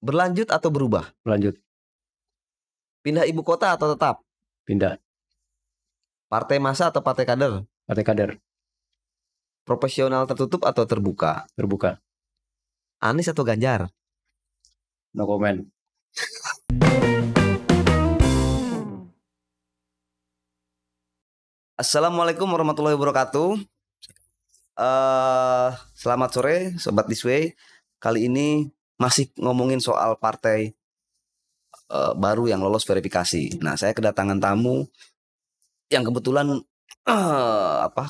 Berlanjut atau berubah? Lanjut. Pindah ibu kota atau tetap? Pindah. Partai massa atau partai kader? Partai kader. Profesional tertutup atau terbuka? Terbuka. Anies atau Ganjar? No comment. Assalamualaikum warahmatullahi wabarakatuh. Selamat sore Sobat Disway. Kali ini masih ngomongin soal partai baru yang lolos verifikasi. Nah, saya kedatangan tamu yang kebetulan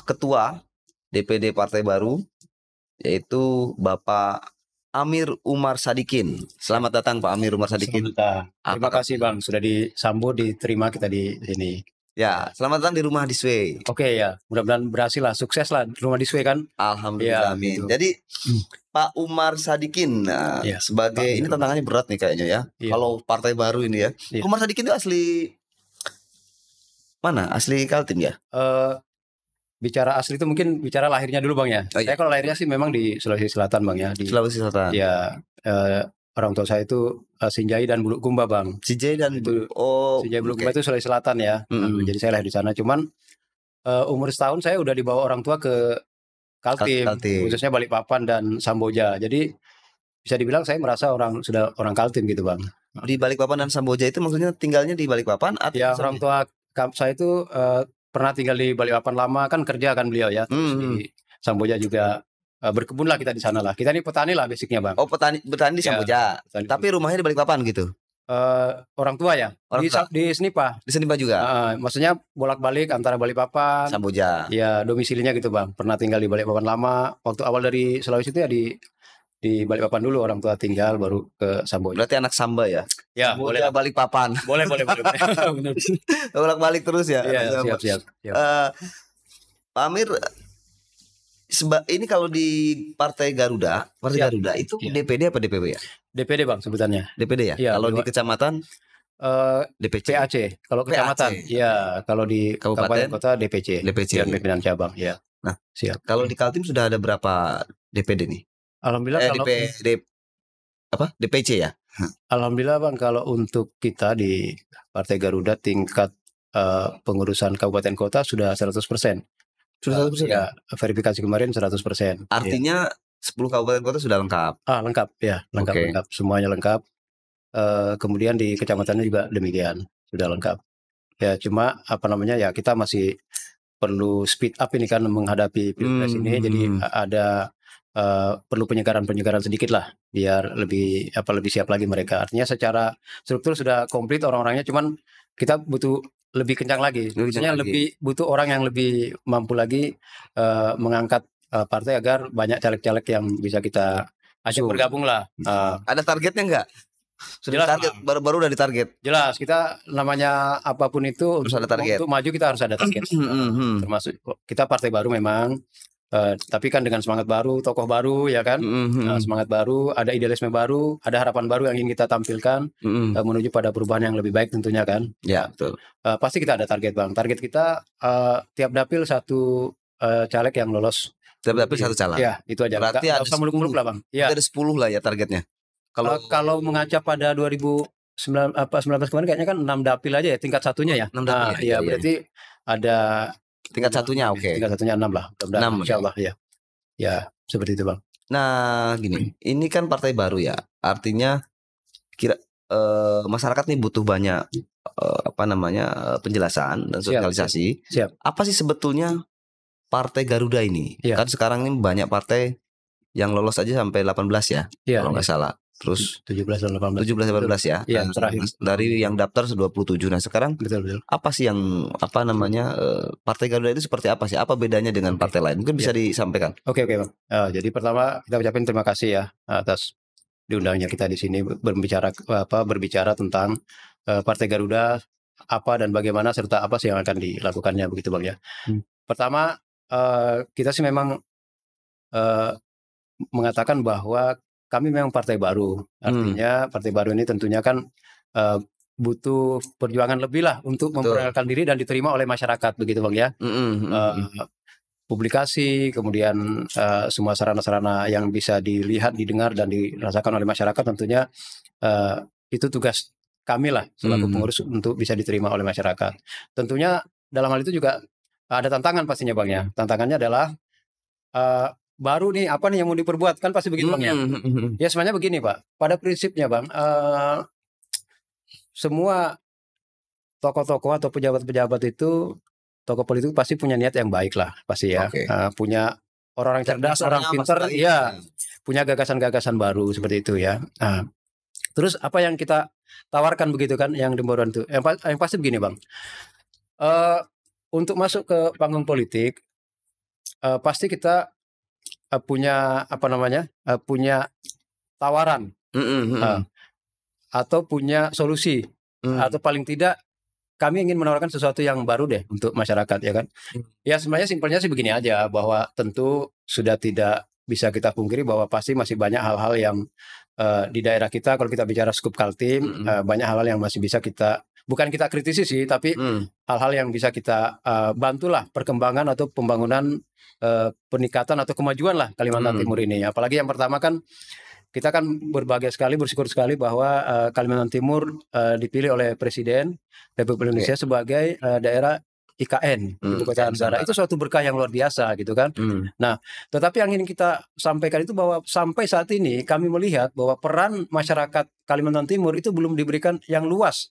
ketua DPD Partai Baru, yaitu Bapak Amir Umar Sadikin. Selamat datang Pak Amir Umar Sadikin. Terima kasih Bang, sudah disambut, diterima kita di sini. Ya, selamat datang di rumah Disway. Oke ya, mudah-mudahan berhasil lah, sukses lah rumah Disway kan. Alhamdulillah, amin. Gitu. Jadi Pak Umar Sadikin, sebagai ini tantangannya berat nih kayaknya ya. Kalau partai baru ini ya. Umar Sadikin itu asli mana? Asli Kaltim ya? Bicara asli itu mungkin bicara lahirnya dulu Bang ya. Saya kalau lahirnya sih memang di Sulawesi Selatan Bang ya. Di Sulawesi Selatan. Ya, orang tua saya itu Sinjai dan Bulukumba Bang. Sinjai dan Sinjai Bulukumba itu Sulawesi Selatan ya. Jadi saya lahir di sana. Cuman umur setahun saya udah dibawa orang tua ke Kaltim. Khususnya Balikpapan dan Samboja. Jadi bisa dibilang saya merasa sudah orang Kaltim gitu Bang. Di Balikpapan dan Samboja itu maksudnya tinggalnya di Balikpapan atau? Ya, orang tua saya itu pernah tinggal di Balikpapan lama, kan kerja kan beliau ya. Terus di Samboja juga berkebun lah kita di sana lah. Kita ini petani lah basicnya Bang. Oh, bertani di Samboja. Ya, tapi rumahnya di Balikpapan gitu. Orang tua ya. Di Senipa. Di Senipa juga. Maksudnya bolak-balik antara Balikpapan, Samboja. Ya, domisilinya gitu Bang. Pernah tinggal di Balikpapan lama. Waktu awal dari Sulawesi itu ya di Balikpapan dulu orang tua tinggal, baru ke Samboja. Berarti anak Samba ya? Ya, boleh. Balikpapan. Boleh. Bolak-balik terus ya? Iya, siap. Pak Amir, ini kalau di Partai Garuda itu DPD apa DPW ya? DPD Bang sebutannya. DPD ya? Kalau di kecamatan DPC. PAC. Kalau kecamatan, ya. Kalau di kabupaten kota DPC. Dan pimpinan cabang, ya. Nah, siap. Kalau di Kaltim sudah ada berapa DPD nih? Alhamdulillah DPC ya? Alhamdulillah Bang, kalau untuk kita di Partai Garuda tingkat pengurusan kabupaten kota sudah 100%. Sudah 100%? Ya, verifikasi kemarin 100%. Artinya 10 kabupaten kota sudah lengkap? Lengkap ya, lengkap. Semuanya lengkap. Kemudian di kecamatannya juga demikian, sudah lengkap. Ya, cuma ya kita masih perlu speed up ini kan menghadapi Pilpres ini. Jadi ada perlu penyegaran sedikit lah biar lebih siap lagi mereka. Artinya secara struktur sudah komplit orang-orangnya, cuman kita butuh lebih kencang lagi. Maksudnya lebih butuh orang yang lebih mampu lagi mengangkat partai agar banyak caleg-caleg yang bisa kita ajak bergabung lah. Ada targetnya enggak? Sudah jelas, target, baru udah ditarget. Jelas, kita namanya apapun itu harus ada target. Untuk maju kita harus ada target. Termasuk kita partai baru memang, tapi kan dengan semangat baru, tokoh baru ya kan, semangat baru, ada idealisme baru, ada harapan baru yang ingin kita tampilkan menuju pada perubahan yang lebih baik tentunya kan. Ya, betul. Pasti kita ada target Bang. Target kita tiap dapil satu caleg yang lolos. Tiap dapil satu caleg. Ya, itu aja. Berarti ada 10 lah Bang. Ya. Ada 10 lah ya targetnya. Kalau mengaca pada 2019 kemarin kayaknya kan 6 dapil aja ya tingkat satunya ya. 6 dapil. Iya, berarti ada tingkat satunya Tingkat satunya 6 lah. 6 insyaallah ya. Ya, seperti itu Bang. Nah, gini. Ini kan partai baru ya. Artinya masyarakat nih butuh banyak penjelasan dan sosialisasi. Siap. Apa sih sebetulnya Partai Garuda ini? Kan sekarang ini banyak partai yang lolos aja sampai 18 ya. Kalau nggak salah. Terus 17 dan 18 ya. Iya, terakhir. Dari yang daftar 27. Nah, sekarang betul. Apa sih yang Partai Garuda itu seperti apa sih? Apa bedanya dengan partai lain? Mungkin bisa disampaikan. Oke, Bang. Jadi pertama kita ucapin terima kasih ya atas diundangnya kita di sini berbicara tentang Partai Garuda apa dan bagaimana serta apa sih yang akan dilakukannya begitu Bang ya. Pertama kita sih memang mengatakan bahwa kami memang partai baru. Artinya partai baru ini tentunya kan butuh perjuangan lebih lah untuk memperkenalkan diri dan diterima oleh masyarakat begitu Bang ya. Publikasi, kemudian semua sarana-sarana yang bisa dilihat, didengar dan dirasakan oleh masyarakat tentunya itu tugas kami lah selaku pengurus untuk bisa diterima oleh masyarakat. Tentunya dalam hal itu juga ada tantangan pastinya Bang ya. Tantangannya adalah baru nih apa nih yang mau diperbuat, kan pasti begitu Bang ya. Ya sebenarnya begini Pak, pada prinsipnya Bang, semua tokoh-tokoh atau pejabat-pejabat itu, tokoh politik pasti punya niat yang baik lah pasti ya. Punya orang-orang cerdas, orang pintar, ya punya gagasan-gagasan baru seperti itu ya. Terus apa yang kita tawarkan begitu kan, yang demboran itu, yang pasti begini Bang, untuk masuk ke panggung politik, pasti kita punya apa namanya, punya tawaran atau punya solusi, atau paling tidak kami ingin menawarkan sesuatu yang baru deh untuk masyarakat ya kan. Ya sebenarnya simpelnya sih begini aja, bahwa tentu sudah tidak bisa kita pungkiri bahwa pasti masih banyak hal-hal yang di daerah kita, kalau kita bicara skup Kaltim, banyak hal-hal yang masih bisa kita, bukan kita kritisi sih, tapi hal-hal yang bisa kita bantulah perkembangan atau pembangunan, peningkatan atau kemajuan lah Kalimantan Timur ini. Apalagi yang pertama kan kita kan berbahagia sekali, bersyukur sekali bahwa Kalimantan Timur dipilih oleh Presiden Republik Indonesia sebagai daerah IKN, Ibu Kota Negara. Itu suatu berkah yang luar biasa gitu kan. Nah, tetapi yang ingin kita sampaikan itu bahwa sampai saat ini kami melihat bahwa peran masyarakat Kalimantan Timur itu belum diberikan yang luas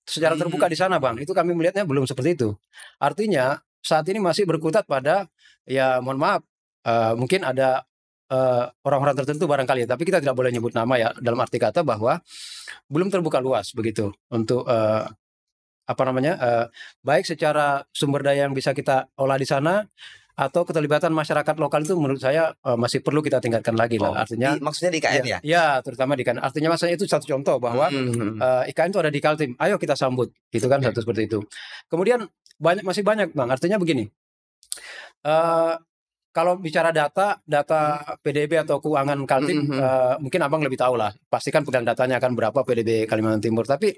secara terbuka di sana Bang. Itu kami melihatnya belum seperti itu. Artinya saat ini masih berkutat pada, ya mohon maaf, mungkin ada orang-orang tertentu barangkali ya, tapi kita tidak boleh nyebut nama ya, dalam arti kata bahwa belum terbuka luas begitu untuk apa namanya, baik secara sumber daya yang bisa kita olah di sana atau keterlibatan masyarakat lokal itu menurut saya masih perlu kita tingkatkan lagi lah. Artinya maksudnya di IKN ya? Ya, terutama di IKN. Artinya maksudnya itu satu contoh bahwa IKN itu ada di Kaltim. Ayo kita sambut. Itu kan satu seperti itu. Kemudian masih banyak Bang. Artinya begini. Kalau bicara data PDB atau keuangan Kaltim, mungkin Abang lebih tahu lah. Pastikan pegang datanya kan berapa PDB Kalimantan Timur. Tapi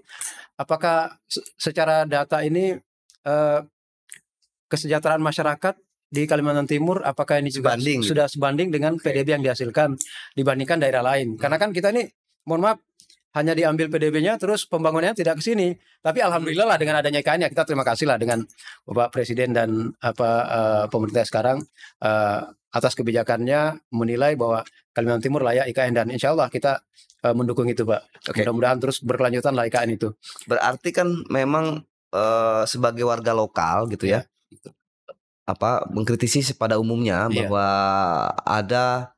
apakah secara data ini kesejahteraan masyarakat di Kalimantan Timur, apakah ini juga sudah sebanding dengan PDB yang dihasilkan dibandingkan daerah lain? Karena kan kita ini, mohon maaf, hanya diambil PDB-nya terus pembangunannya tidak ke sini. Tapi alhamdulillah lah dengan adanya IKN, ya kita terima kasih lah dengan Bapak Presiden dan pemerintah sekarang atas kebijakannya menilai bahwa Kalimantan Timur layak IKN, dan insya Allah kita mendukung itu Pak. Mudah-mudahan terus berkelanjutan lah IKN itu. Berarti kan memang sebagai warga lokal gitu ya, mengkritisi pada umumnya bahwa ada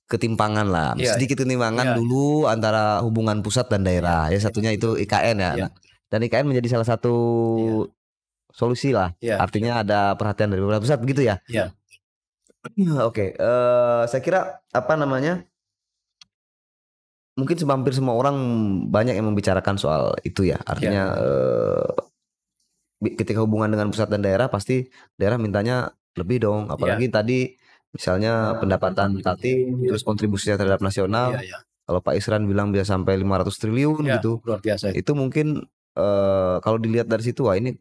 ketimpangan lah, sedikit ketimpangan dulu antara hubungan pusat dan daerah. Satunya itu IKN ya. Dan IKN menjadi salah satu solusi lah. Artinya ada perhatian dari pemerintah pusat begitu ya. Saya kira apa namanya, mungkin hampir semua orang banyak yang membicarakan soal itu ya. Artinya ketika hubungan dengan pusat dan daerah, pasti daerah mintanya lebih dong. Apalagi tadi misalnya pendapatan Kaltim, terus kontribusinya terhadap nasional. Kalau Pak Isran bilang bisa sampai 500 triliun gitu. Luar biasa. Itu mungkin kalau dilihat dari situ, wah ini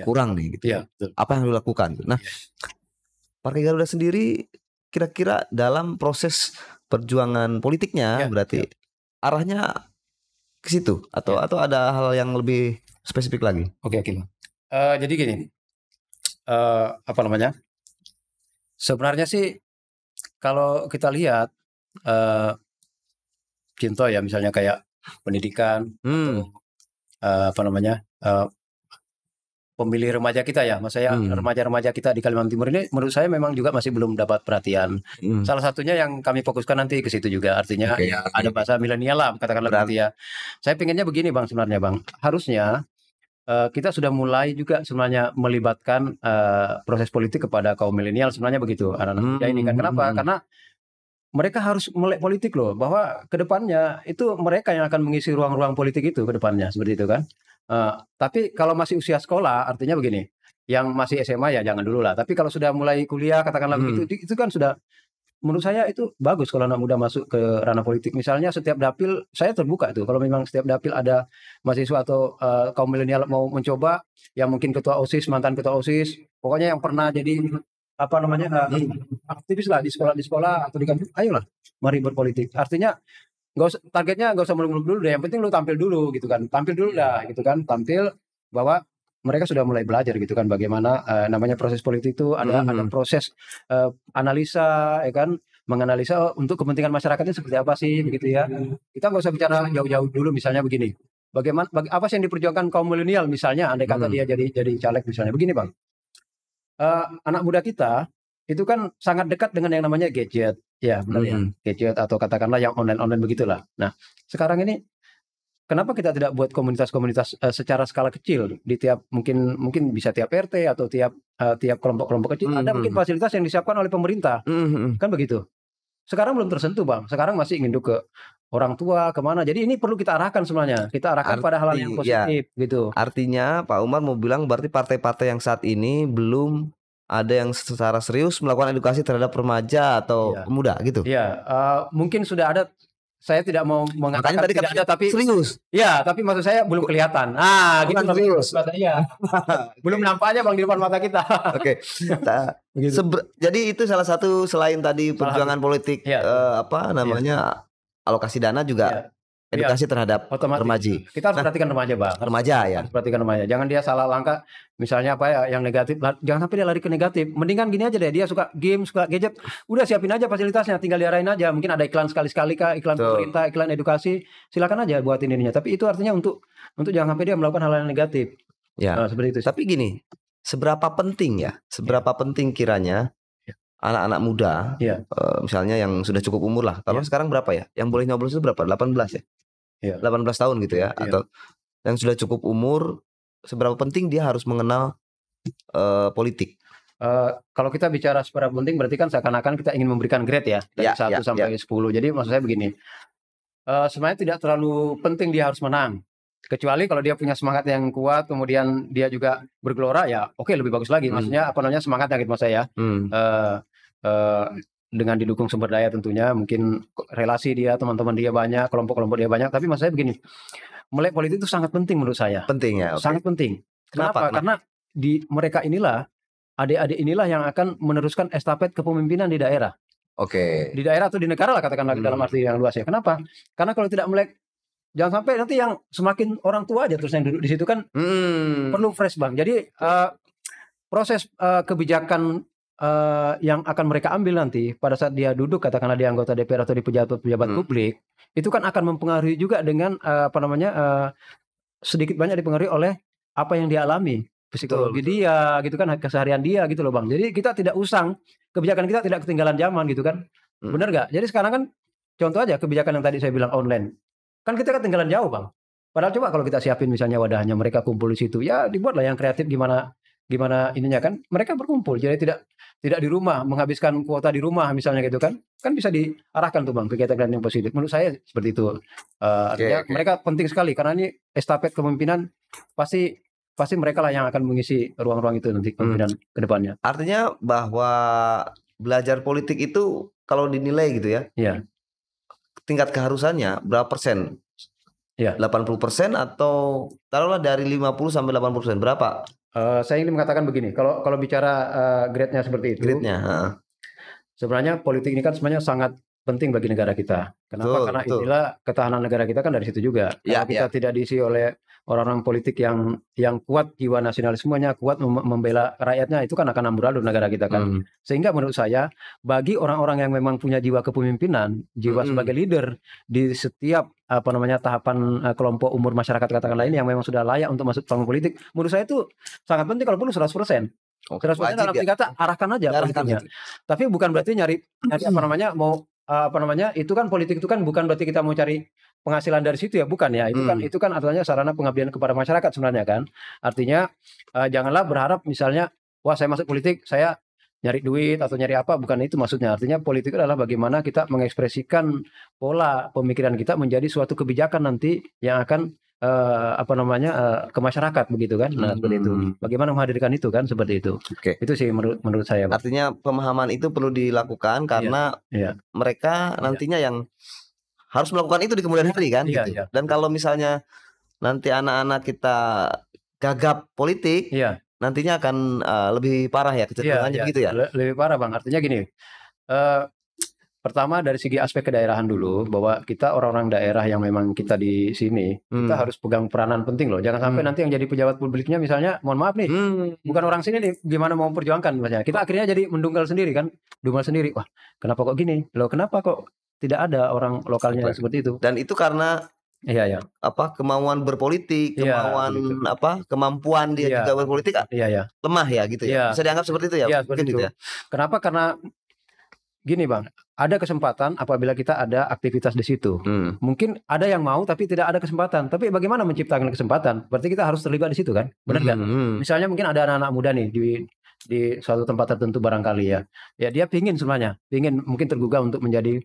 kurang nih gitu. Apa yang dilakukan? Nah, Partai Garuda sendiri kira-kira dalam proses perjuangan politiknya berarti arahnya ke situ atau ada hal yang lebih spesifik lagi? Oke. Jadi gini, apa namanya? Sebenarnya sih kalau kita lihat contoh ya, misalnya kayak pendidikan atau apa namanya, pemilih remaja kita ya, maksudnya remaja-remaja kita di Kalimantan Timur ini menurut saya memang juga masih belum dapat perhatian. Salah satunya yang kami fokuskan nanti ke situ juga, artinya ada bahasa milenial lah katakanlah begitu ya. Saya pengennya begini Bang, sebenarnya Bang, harusnya kita sudah mulai juga sebenarnya melibatkan proses politik kepada kaum milenial, sebenarnya begitu anak-anak muda ini kan. Kenapa? Karena mereka harus melek politik loh, bahwa kedepannya itu mereka yang akan mengisi ruang-ruang politik itu kedepannya, seperti itu kan. Tapi kalau masih usia sekolah, artinya begini, yang masih SMA ya jangan dulu lah. Tapi kalau sudah mulai kuliah katakanlah begitu, itu kan sudah, menurut saya itu bagus kalau anak muda masuk ke ranah politik. Misalnya setiap dapil, saya terbuka itu. Kalau memang setiap dapil ada mahasiswa atau kaum milenial mau mencoba, yang mungkin ketua OSIS, mantan ketua OSIS, pokoknya yang pernah jadi apa namanya aktivis lah di sekolah atau di kampus, ayolah mari berpolitik. Artinya targetnya nggak usah muluk-muluk dulu deh. Yang penting lu tampil dulu gitu kan. Tampil dulu dah gitu kan. Tampil bahwa mereka sudah mulai belajar gitu kan bagaimana namanya proses politik itu ada proses analisa ya kan, menganalisa untuk kepentingan masyarakatnya seperti apa sih begitu ya. Kita nggak usah bicara jauh-jauh dulu misalnya begini. Bagaimana apa sih yang diperjuangkan kaum milenial misalnya andai kata dia jadi caleg misalnya begini Bang. Anak muda kita itu kan sangat dekat dengan yang namanya gadget. Ya, benar ya. Gadget atau katakanlah yang online begitulah. Nah, sekarang ini kenapa kita tidak buat komunitas-komunitas secara skala kecil di tiap mungkin bisa tiap RT atau tiap kelompok-kelompok kecil ada mungkin fasilitas yang disiapkan oleh pemerintah. Kan begitu. Sekarang belum tersentuh, Bang. Sekarang masih ingin ke orang tua kemana. Jadi ini perlu kita arahkan sebenarnya. Kita arahkan pada hal yang positif gitu. Artinya Pak Umar mau bilang berarti partai-partai yang saat ini belum ada yang secara serius melakukan edukasi terhadap remaja atau pemuda gitu. Iya, mungkin sudah ada. Saya tidak mau mengatakan tadi tidak ada, tapi serius. Ya, tapi maksud saya belum kelihatan. Gitu serius. Belum nampaknya Bang di depan mata kita. Oke. Jadi itu salah satu selain tadi perjuangan politik alokasi dana juga edukasi terhadap remaja. Kita harus perhatikan remaja, Bang. Remaja ya. Harus perhatikan remaja. Jangan dia salah langkah. Misalnya yang negatif. Jangan sampai dia lari ke negatif. Mendingan gini aja deh. Dia suka game, suka gadget. Udah siapin aja fasilitasnya. Tinggal diarahin aja. Mungkin ada iklan sekali-sekali kah, iklan pemerintah, iklan edukasi. Silakan aja buatin ininya. Tapi itu artinya untuk jangan sampai dia melakukan hal yang negatif. Ya. Seperti itu. Tapi gini, seberapa penting penting kiranya anak-anak muda, misalnya yang sudah cukup umur lah. Kalau sekarang berapa ya? Yang boleh nyoblos itu berapa? 18 ya? 18 tahun gitu ya, atau yang sudah cukup umur, seberapa penting dia harus mengenal politik? Kalau kita bicara seberapa penting, berarti kan seakan-akan kita ingin memberikan grade ya dari 1 sampai 10. Jadi maksud saya begini, sebenarnya tidak terlalu penting dia harus menang, kecuali kalau dia punya semangat yang kuat, kemudian dia juga bergelora ya, oke, lebih bagus lagi. Maksudnya semangatnya gitu mas saya. Dengan didukung sumber daya tentunya, mungkin relasi dia, teman-teman dia banyak, kelompok-kelompok dia banyak. Tapi maksud saya begini, melek politik itu sangat penting menurut saya. Penting ya? Okay. Sangat penting. Kenapa? Karena di mereka inilah, adik-adik inilah yang akan meneruskan estafet kepemimpinan di daerah. Oke. Di daerah atau di negara lah katakanlah dalam arti yang luas ya. Kenapa? Karena kalau tidak melek, jangan sampai nanti yang semakin orang tua aja terus yang duduk di situ kan perlu fresh Bang. Jadi proses kebijakan yang akan mereka ambil nanti pada saat dia duduk katakanlah di anggota DPR atau di pejabat publik itu kan akan mempengaruhi juga dengan sedikit banyak dipengaruhi oleh apa yang dia alami, psikologi dia gitu kan, keseharian dia gitu loh Bang. Jadi kita tidak usang, kebijakan kita tidak ketinggalan zaman gitu kan. Benar gak? Jadi sekarang kan contoh aja kebijakan yang tadi saya bilang online, kan kita ketinggalan jauh Bang. Padahal coba kalau kita siapin misalnya wadahnya, mereka kumpul di situ, ya dibuatlah yang kreatif gimana ininya kan, mereka berkumpul, jadi tidak di rumah, menghabiskan kuota di rumah misalnya gitu kan bisa diarahkan tuh Bang kegiatan yang positif. Menurut saya seperti itu. Artinya mereka penting sekali karena ini estafet kepemimpinan, pasti mereka lah yang akan mengisi ruang-ruang itu nanti kepemimpinan ke depannya. Artinya bahwa belajar politik itu kalau dinilai gitu ya, tingkat keharusannya berapa persen? 80% atau taruhlah dari 50 sampai 80%, berapa? Saya ingin mengatakan begini, kalau bicara grade-nya seperti itu, sebenarnya politik ini kan sebenarnya sangat penting bagi negara kita. Kenapa? Karena inilah ketahanan negara kita kan dari situ juga. Kalau kita tidak diisi oleh orang-orang politik yang kuat jiwa nasionalismenya, kuat membela rakyatnya, itu kan akan amburadul negara kita kan. Sehingga menurut saya bagi orang-orang yang memang punya jiwa kepemimpinan, jiwa sebagai leader di setiap tahapan kelompok umur masyarakat katakanlah ini yang memang sudah layak untuk masuk panggung politik, menurut saya itu sangat penting kalau perlu 100%. 100% dalam arti kata arahkan aja politiknya. Tapi bukan berarti nyari itu kan politik itu kan bukan berarti kita mau cari penghasilan dari situ ya, bukan ya. Itu kan artinya sarana pengabdian kepada masyarakat sebenarnya kan. Artinya janganlah berharap misalnya wah saya masuk politik saya nyari duit atau nyari apa, bukan itu maksudnya. Artinya politik adalah bagaimana kita mengekspresikan pola pemikiran kita menjadi suatu kebijakan nanti yang akan ke masyarakat begitu kan. Nah, seperti itu. Bagaimana menghadirkan itu kan seperti itu. Itu sih menurut saya. Artinya pemahaman itu perlu dilakukan karena mereka nantinya yang harus melakukan itu di kemudian hari kan gitu. Dan kalau misalnya nanti anak-anak kita gagap politik, nantinya akan lebih parah ya kecenderungannya gitu ya. Lebih parah Bang. Artinya gini, pertama dari segi aspek kedaerahan dulu, bahwa kita orang-orang daerah yang memang kita di sini, kita harus pegang peranan penting loh. Jangan sampai nanti yang jadi pejabat publiknya misalnya, mohon maaf nih, bukan orang sini nih, gimana mau perjuangkan misalnya. Kita akhirnya jadi mendunggal sendiri kan, dunggal sendiri. Wah, kenapa kok gini? Loh, kenapa kok tidak ada orang lokalnya seperti itu? Dan itu karena kemauan berpolitik, kemampuan dia juga berpolitik lemah ya gitu ya. Bisa dianggap seperti itu ya. Seperti itu. Kenapa? Karena gini Bang, ada kesempatan apabila kita ada aktivitas di situ. Mungkin ada yang mau tapi tidak ada kesempatan. Tapi bagaimana menciptakan kesempatan? Berarti kita harus terlibat di situ kan? Benar kan? Misalnya mungkin ada anak-anak muda nih di suatu tempat tertentu barangkali ya. Ya dia pingin sebenarnya, mungkin tergugah untuk menjadi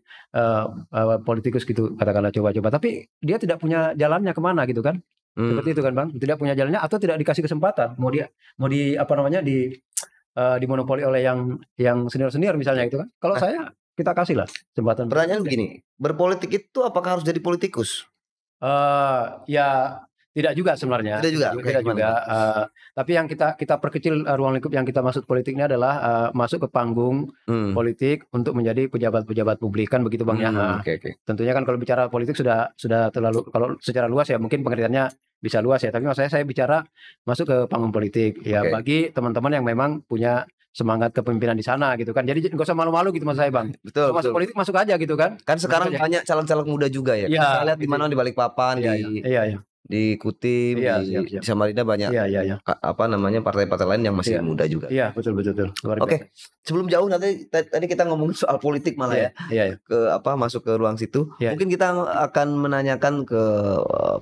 politikus gitu, katakanlah coba-coba. Tapi dia tidak punya jalannya kemana gitu kan? Seperti itu kan Bang? Tidak punya jalannya atau tidak dikasih kesempatan. Mau dimonopoli oleh yang senior misalnya itu kan. Kalau saya, kita kasih lah kesempatan. Pertanyaan begini, berpolitik itu apakah harus jadi politikus? Ya tidak juga sebenarnya. Tidak juga. Tapi yang kita perkecil ruang lingkup yang kita maksud politik ini adalah masuk ke panggung politik untuk menjadi pejabat publik kan begitu Bang ya. Tentunya kan kalau bicara politik sudah terlalu, kalau secara luas ya mungkin pengertiannya bisa luas ya. Tapi maksudnya saya bicara masuk ke panggung politik ya, bagi teman-teman yang memang punya semangat kepemimpinan di sana gitu kan. Jadi nggak usah malu-malu gitu Mas saya Bang. Betul. Masuk politik masuk aja gitu kan. Kan sekarang banyak caleg-caleg muda juga ya. Kita lihat di mana di Balikpapan, di Kutim, di Samarinda banyak partai-partai lain yang masih muda juga. Iya, betul. Oke. Sebelum jauh nanti tadi kita ngomongin soal politik malah masuk ke ruang situ. Mungkin kita akan menanyakan ke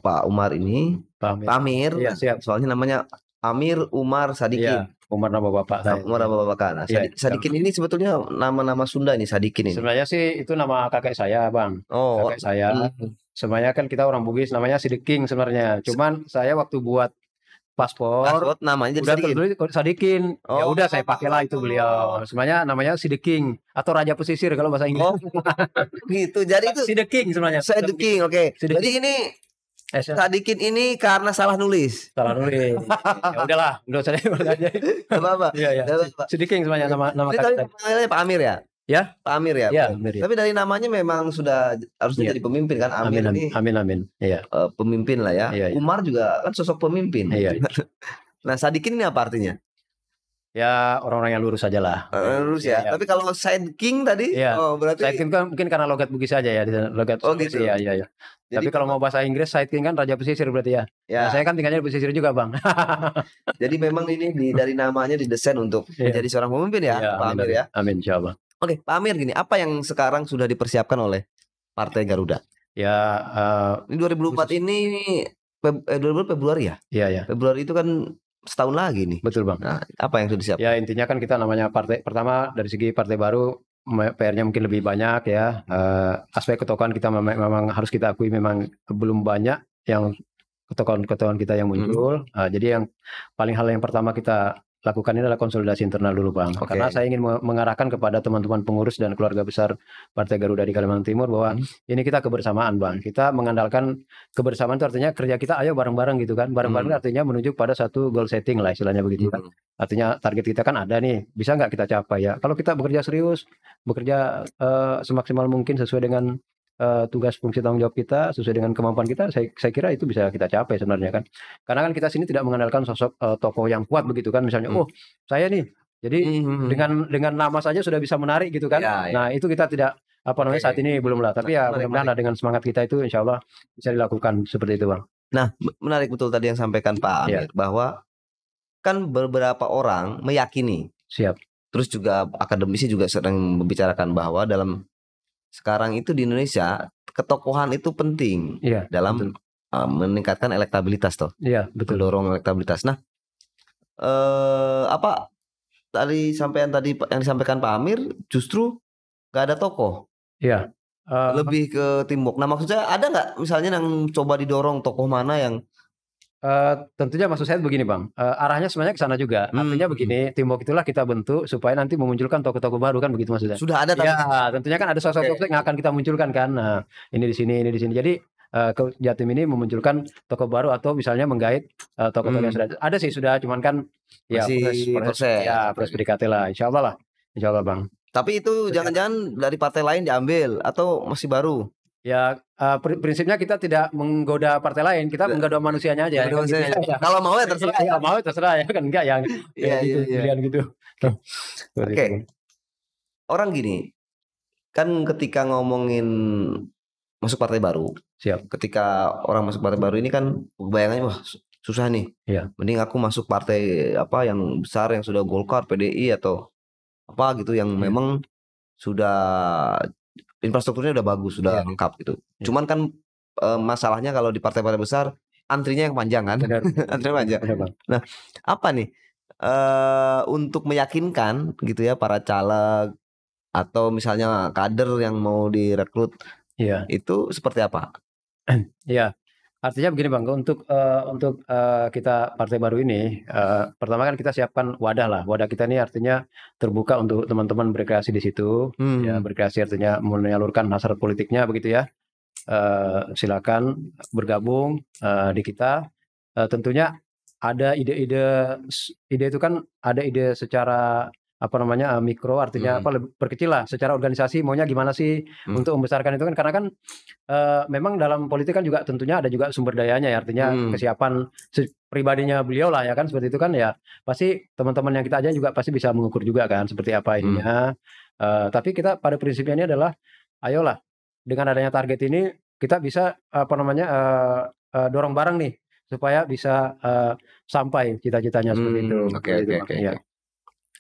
Pak Umar ini, Pak Amir. Soalnya namanya Amir Umar Sadikin. Umar nama bapak. Umar nama bapak. Nah, Sadikin ini sebetulnya nama ini Sadikin ini. Sebenarnya sih itu nama kakek saya, Bang. Kakek saya. Sebenarnya kan kita orang Bugis, namanya Sidiking sebenarnya. Cuman saya waktu buat paspor namanya udah tertulis Sadikin. Ya udah saya pakailah itu beliau. Sebenarnya namanya Sidiking atau Raja Pesisir kalau bahasa Inggris. Gitu. Jadi itu Sidiking sebenarnya. Sidiking, oke. Jadi ini Sadikin ini karena salah nulis. Ya udahlah, udah saya aja. Apa-apa. Iya. Sidiking sebenarnya nama kakek. Tapi Pak Amir ya? Ya, Pak Amir ya. Tapi dari namanya memang sudah harusnya jadi pemimpin kan. Amir ini. Amin. Iya. Pemimpin lah ya. Umar juga kan sosok pemimpin. Iya. Nah, Sadikin ini apa artinya? Ya orang-orang yang lurus saja lah. Lurus ya. Tapi kalau Sideking tadi, berarti Sideking kan mungkin karena logat Bugis saja ya, logat. Gitu. Iya. Tapi kalau mau bahasa Inggris Sideking kan Raja Pesisir berarti ya. Nah, saya kan tinggalnya di pesisir juga, Bang. Jadi memang ini dari namanya didesain untuk menjadi seorang pemimpin ya, Pak Amir ya. Amin, insyaallah. Oke, Pak Amir gini, apa yang sekarang sudah dipersiapkan oleh Partai Garuda? Ya, ini 2004 ini Februari ya? Iya. Februari itu kan setahun lagi nih. Betul Bang. Nah, apa yang sudah disiapkan? Ya intinya kan kita namanya partai, pertama dari segi partai baru PR-nya mungkin lebih banyak ya. Aspek ketokohan kita memang harus kita akui memang belum banyak yang ketokohan kita yang muncul. Jadi yang hal yang pertama kita lakukan ini adalah konsolidasi internal dulu Bang. Karena saya ingin mengarahkan kepada teman-teman pengurus dan keluarga besar Partai Garuda di Kalimantan Timur bahwa ini kita kebersamaan Bang. Kita mengandalkan kebersamaan itu artinya kerja kita ayo bareng-bareng gitu kan. Bareng-bareng artinya menuju pada satu goal setting lah istilahnya begitu kan. Artinya target kita kan ada nih, bisa nggak kita capai ya. Kalau kita bekerja serius, bekerja semaksimal mungkin sesuai dengan tugas fungsi tanggung jawab kita sesuai dengan kemampuan kita, saya kira itu bisa kita capai sebenarnya kan. Karena kan kita sini tidak mengandalkan sosok tokoh yang kuat begitu kan, misalnya saya nih jadi dengan nama saja sudah bisa menarik gitu kan. Nah itu kita tidak saat ini belum lah, tapi ya mudah-mudahan dengan semangat kita itu insya Allah bisa dilakukan seperti itu Bang. Nah menarik betul tadi yang sampaikan Pak Amir bahwa kan beberapa orang meyakini, terus juga akademisi juga sering membicarakan bahwa dalam sekarang itu di Indonesia ketokohan itu penting dalam meningkatkan elektabilitas toh. Iya, betul. Mendorong elektabilitas. Nah, apa tadi yang disampaikan Pak Amir justru nggak ada tokoh. Iya. Lebih ke teamwork. Nah, maksudnya ada nggak misalnya yang coba didorong tokoh mana yang tentunya maksud saya begini Bang, arahnya sebenarnya ke sana juga. Artinya begini, teamwork itulah kita bentuk supaya nanti memunculkan tokoh-tokoh baru kan begitu maksudnya. Sudah ada tapi tentunya kan ada sosok-sosok yang akan kita munculkan kan. Nah, ini di sini. Jadi Jatim ini memunculkan tokoh baru atau misalnya menggait tokoh-tokoh yang sudah ada sih sudah, cuman kan proses PDKT lah, insya Allah Bang. Tapi itu jangan-jangan dari partai lain diambil atau masih baru? Ya, prinsipnya kita tidak menggoda partai lain, kita menggoda manusianya aja. Kan gitu ya. Kalau mau ya terserah. Ya, mau terserah ya kan, enggak yang gitu, pilihan gitu. Oke. Orang gini, kan ketika ngomongin masuk partai baru, siap. Ketika orang masuk partai baru ini kan bayangannya wah susah nih. Iya. Mending aku masuk partai apa yang besar yang sudah Golkar, PDI atau apa gitu yang memang sudah infrastrukturnya udah bagus, sudah lengkap gitu. Cuman kan masalahnya kalau di partai-partai besar antrinya yang panjang kan. Antrinya panjang. Nah, apa nih untuk meyakinkan gitu ya para caleg atau misalnya kader yang mau direkrut itu seperti apa? Ya, artinya begini Bang, untuk kita partai baru ini, pertama kan kita siapkan wadah lah. Wadah kita ini artinya terbuka untuk teman-teman berkreasi di situ. Ya, berkreasi artinya menyalurkan hasrat politiknya begitu ya. Silakan bergabung di kita. Tentunya ada ide-ide itu kan ada ide secara apa namanya mikro, artinya perkecil lah secara organisasi maunya gimana sih untuk membesarkan itu kan, karena kan memang dalam politik kan juga tentunya ada juga sumber dayanya ya, artinya kesiapan pribadinya beliau lah ya kan, seperti itu kan ya, pasti teman-teman yang kita aja juga pasti bisa mengukur juga kan seperti apa ininya. Tapi kita pada prinsipnya ini adalah ayolah dengan adanya target ini kita bisa apa namanya dorong bareng nih supaya bisa sampai cita-citanya seperti itu. Oke.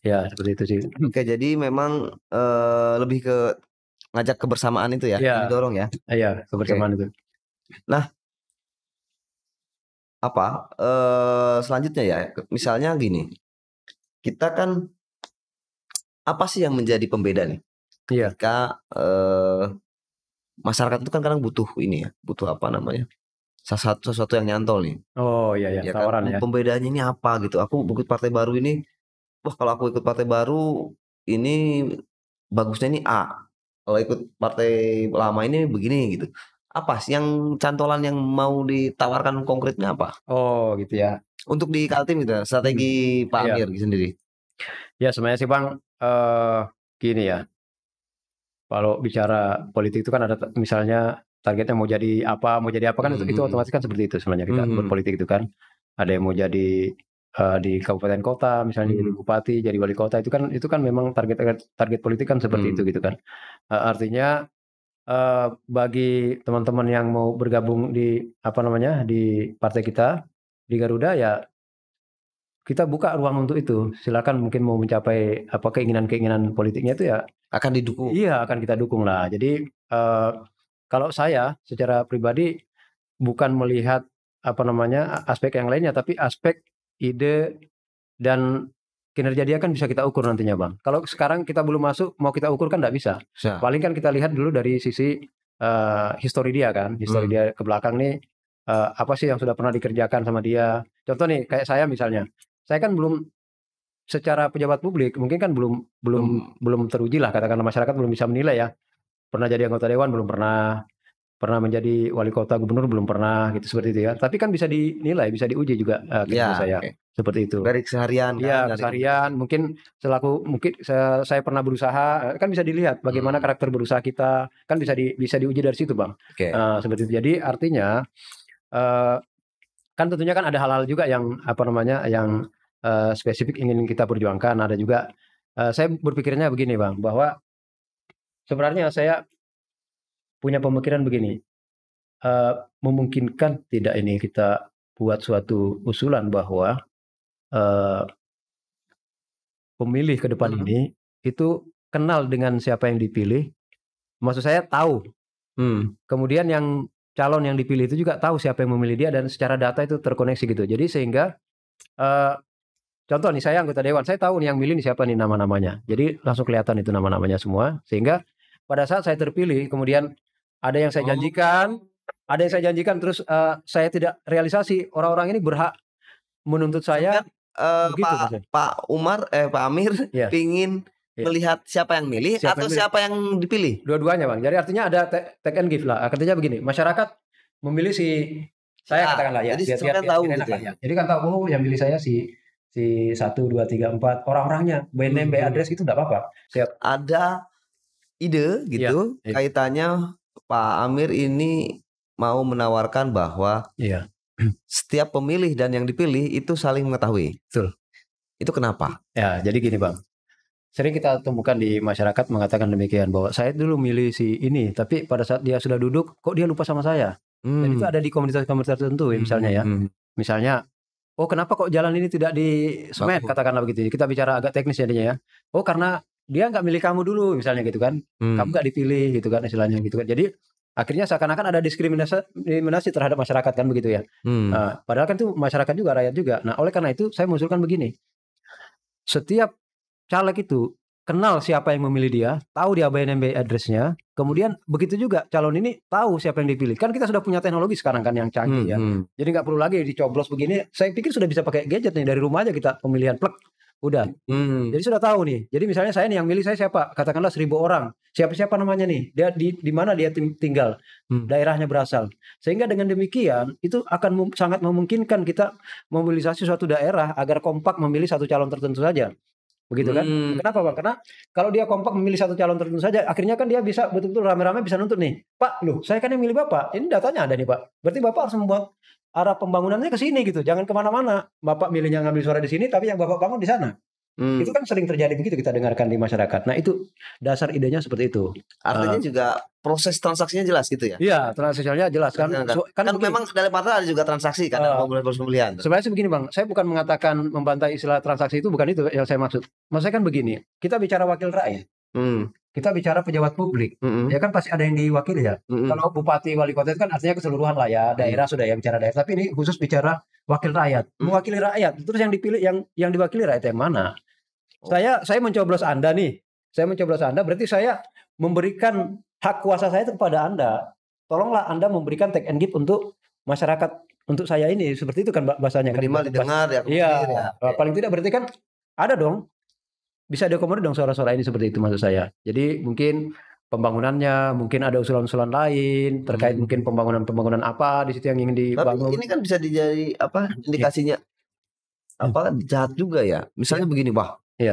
Ya, seperti itu sih. Oke, jadi memang lebih ke ngajak kebersamaan itu ya, didorong ya. Iya, kebersamaan itu. Nah, apa selanjutnya ya, misalnya gini, kita kan apa sih yang menjadi pembeda nih? Ketika masyarakat itu kan kadang butuh ini ya, butuh apa namanya, sesuatu yang nyantol nih. Oh iya, tawaran kan? Pembedanya ini apa gitu? Aku ikut partai baru ini. Wah, kalau aku ikut partai baru ini bagusnya ini A. Kalau ikut partai lama ini begini gitu. Apa sih yang cantolan yang mau ditawarkan konkretnya apa? Oh gitu ya. Untuk di Kaltim gitu, strategi Pak Amir sendiri. Ya sebenarnya sih Bang, gini ya. Kalau bicara politik itu kan ada misalnya targetnya mau jadi apa kan itu otomatis kan seperti itu sebenarnya kita berpolitik itu kan. Ada yang mau jadi di kabupaten kota misalnya jadi bupati, jadi wali kota, itu kan memang target politik kan seperti itu gitu kan. Artinya bagi teman-teman yang mau bergabung di apa namanya di partai kita di Garuda ya kita buka ruang untuk itu. Silakan mungkin mau mencapai apa keinginan politiknya itu ya akan didukung. Iya, akan kita dukung lah. Jadi kalau saya secara pribadi bukan melihat apa namanya aspek yang lainnya, tapi aspek ide dan kinerja dia kan bisa kita ukur nantinya Bang. Kalau sekarang kita belum masuk, mau kita ukur kan nggak bisa. Paling kan kita lihat dulu dari sisi histori dia kan, histori dia ke belakang nih apa sih yang sudah pernah dikerjakan sama dia. Contoh nih kayak saya misalnya, saya kan belum secara pejabat publik mungkin kan belum teruji lah, katakanlah masyarakat belum bisa menilai ya. Pernah jadi anggota dewan belum pernah menjadi wali kota, gubernur belum pernah gitu seperti itu ya. Tapi kan bisa dinilai, bisa diuji juga saya. Seperti itu. Dari keseharian kan. Keseharian mungkin saya pernah berusaha, kan bisa dilihat bagaimana karakter berusaha kita, kan bisa diuji dari situ, Bang. Seperti itu. Jadi artinya kan tentunya kan ada hal-hal juga yang apa namanya yang spesifik ingin kita perjuangkan. Ada juga saya berpikirnya begini Bang, bahwa sebenarnya saya punya pemikiran begini, memungkinkan tidak ini kita buat suatu usulan bahwa pemilih ke depan ini itu kenal dengan siapa yang dipilih, maksud saya tahu, kemudian yang calon yang dipilih itu juga tahu siapa yang memilih dia dan secara data itu terkoneksi gitu. Jadi sehingga contoh nih saya anggota dewan, saya tahu nih yang milih nih siapa nih nama-namanya. Jadi langsung kelihatan itu nama-namanya semua. Sehingga pada saat saya terpilih, kemudian ada yang saya janjikan, terus saya tidak realisasi. Orang-orang ini berhak menuntut saya. Begitu, Pak Amir pingin melihat siapa yang milih atau siapa yang dipilih? Dua-duanya Bang. Jadi artinya ada take and give lah. Artinya begini, masyarakat memilih si saya katakanlah ya. Jadi kan tahu gitu ya. Jadi kan tahu yang milih saya si si 1, 2, 3, 4 orang-orangnya, by name, by address itu enggak apa-apa. Siap. Ada ide gitu kaitannya Pak Amir ini mau menawarkan bahwa setiap pemilih dan yang dipilih itu saling mengetahui. Betul. Itu kenapa? Ya, jadi gini Bang. Sering kita temukan di masyarakat mengatakan demikian bahwa saya dulu milih si ini, tapi pada saat dia sudah duduk, kok dia lupa sama saya. Dan itu ada di komunitas-komunitas tertentu misalnya ya. Misalnya, oh kenapa kok jalan ini tidak di semen, katakanlah begitu. Kita bicara agak teknis jadinya ya. Oh karena dia nggak milih kamu dulu misalnya gitu kan. Kamu nggak dipilih gitu kan istilahnya gitu kan. Jadi akhirnya seakan-akan ada diskriminasi terhadap masyarakat kan begitu ya. Nah, padahal kan itu masyarakat juga, rakyat juga. Nah oleh karena itu saya mengusulkan begini. Setiap caleg itu kenal siapa yang memilih dia, tahu dia by name by address-nya, kemudian begitu juga calon ini tahu siapa yang dipilih. Kan kita sudah punya teknologi sekarang kan yang canggih ya. Jadi nggak perlu lagi dicoblos begini. Saya pikir sudah bisa pakai gadget nih, dari rumah aja kita pemilihan plek. Udah. Jadi sudah tahu nih. Jadi misalnya saya nih yang milih saya siapa? Katakanlah 1.000 orang. Siapa-siapa namanya nih? Dia di mana dia tinggal? Daerahnya berasal. Sehingga dengan demikian itu akan sangat memungkinkan kita mobilisasi suatu daerah agar kompak memilih satu calon tertentu saja. Begitu kan? Kenapa Bang? Karena kalau dia kompak memilih satu calon tertentu saja, akhirnya kan dia bisa betul-betul rame-rame bisa nuntut nih. Pak, loh saya kan yang milih Bapak. Ini datanya ada nih Pak. Berarti Bapak harus membuat arah pembangunannya ke sini gitu. Jangan kemana-mana. Bapak milihnya ngambil suara di sini, tapi yang Bapak bangun di sana. Itu kan sering terjadi begitu kita dengarkan di masyarakat. Nah itu dasar idenya seperti itu. Artinya juga proses transaksinya jelas gitu ya? Iya, transaksinya jelas kan. Kan memang dalam partai ada juga transaksi kan pemilihan. Sebenarnya begini Bang, saya bukan mengatakan membantai istilah transaksi itu, bukan itu yang saya maksud. Maksudnya kan begini, kita bicara wakil rakyat. Kita bicara pejabat publik, ya kan pasti ada yang diwakili ya. Kalau bupati, wali kota itu kan artinya keseluruhan lah ya, daerah sudah yang bicara daerah. Tapi ini khusus bicara wakil rakyat, mewakili rakyat. Terus yang dipilih, yang diwakili rakyat yang mana? Saya mencoblos Anda nih, berarti saya memberikan hak kuasa saya kepada Anda. Tolonglah Anda memberikan take and give untuk masyarakat, untuk saya ini, seperti itu kan bahasanya. Minimal didengar ya. Iya, paling tidak berarti kan ada dong. Bisa diakomodir dong suara-suara ini seperti itu maksud saya. Jadi mungkin pembangunannya, mungkin ada usulan-usulan lain terkait mungkin pembangunan apa di situ yang ingin dibangun. Tapi ini kan bisa dijadi indikasinya jahat juga ya. Misalnya begini,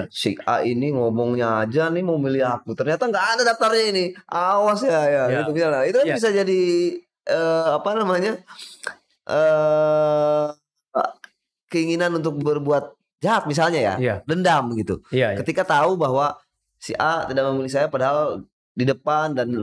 si A ini ngomongnya aja nih mau milih aku, ternyata nggak ada daftarnya ini. Awas ya. Gitu misalnya. Itu kan bisa jadi keinginan untuk berbuat jahat misalnya ya, dendam gitu. Ketika tahu bahwa si A tidak memilih saya padahal di depan dan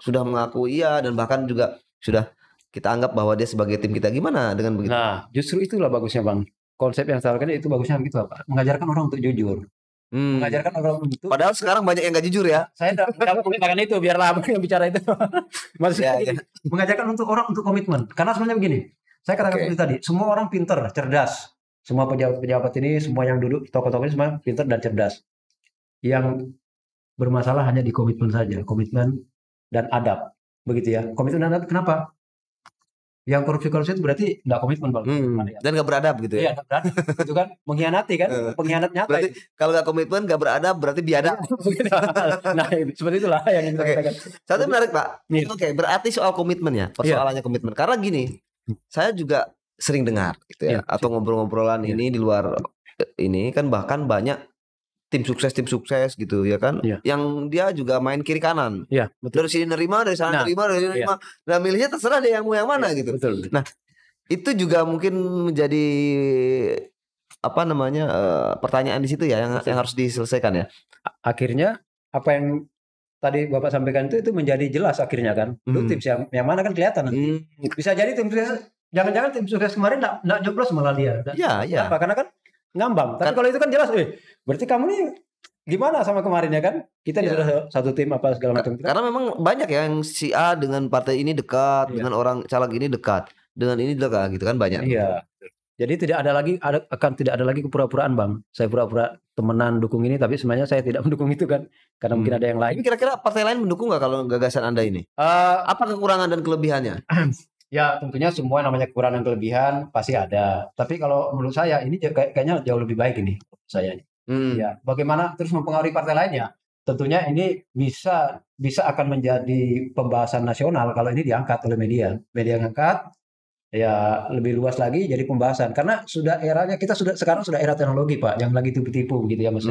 sudah mengaku iya dan bahkan juga sudah kita anggap bahwa dia sebagai tim kita, gimana dengan begitu? Nah, justru itulah bagusnya Bang. Konsep yang saya lakukan itu bagusnya begitu apa? Mengajarkan orang untuk jujur. Mengajarkan orang untuk. Padahal sekarang banyak yang nggak jujur ya. Saya tidak mengatakan itu, biarlah Abang yang bicara itu. Maksudnya mengajarkan untuk orang untuk komitmen. Karena sebenarnya begini. Saya katakan seperti tadi, semua orang pintar, cerdas. Semua pejabat-pejabat ini, semua yang duduk, tokoh-tokoh ini semua pintar dan cerdas. Yang bermasalah hanya di komitmen saja, komitmen dan adab. Begitu ya. Komitmen dan adab kenapa? Yang korupsi itu berarti nggak komitmen Bang. Dan nggak beradab gitu ya. Iya, beradab. Itu kan mengkhianati kan, pengkhianat nyata. Berarti kalau nggak komitmen, nggak beradab, berarti biadab. Nah, seperti itulah yang kita katakan. Satu menarik Pak. Oke, berarti soal komitmen ya, persoalannya komitmen. Karena gini, saya juga sering dengar gitu ya, atau ngobrol-ngobrolan ini di luar ini kan bahkan banyak tim sukses gitu ya kan, yang dia juga main kiri kanan. Dari sini nerima, dari sana nerima, dari sini nerima. Nah milihnya terserah dia yang mau yang mana gitu. Nah itu juga mungkin menjadi pertanyaan di situ ya yang harus diselesaikan ya. Akhirnya apa yang tadi Bapak sampaikan itu menjadi jelas akhirnya kan. Itu tim yang mana kan kelihatan nanti. Bisa jadi tim sukses, jangan-jangan tim sukses kemarin enggak nyoblos malah dia. Iya. Karena kan ngambang. Tapi kalau itu kan jelas, berarti kamu nih gimana sama kemarin ya kan? Kita sudah satu tim apa segala macam. Karena memang banyak yang si A dengan partai ini dekat, dengan orang caleg ini dekat, dengan ini dekat gitu kan banyak. Iya. Jadi akan tidak ada lagi kepura-puraan Bang. Saya pura-pura temenan dukung ini, tapi sebenarnya saya tidak mendukung itu kan. Karena mungkin ada yang lain. Tapi kira-kira partai lain mendukung nggak kalau gagasan Anda ini? Apa kekurangan dan kelebihannya? Ya tentunya semua namanya kekurangan dan kelebihan pasti ada. Tapi kalau menurut saya ini kayaknya jauh lebih baik ini saya. Ya, bagaimana terus mempengaruhi partai lainnya? Tentunya ini bisa akan menjadi pembahasan nasional kalau ini diangkat oleh media. Media ngangkat, ya lebih luas lagi jadi pembahasan karena kita sekarang sudah era teknologi Pak, yang lagi tipu-tipu gitu ya Mas.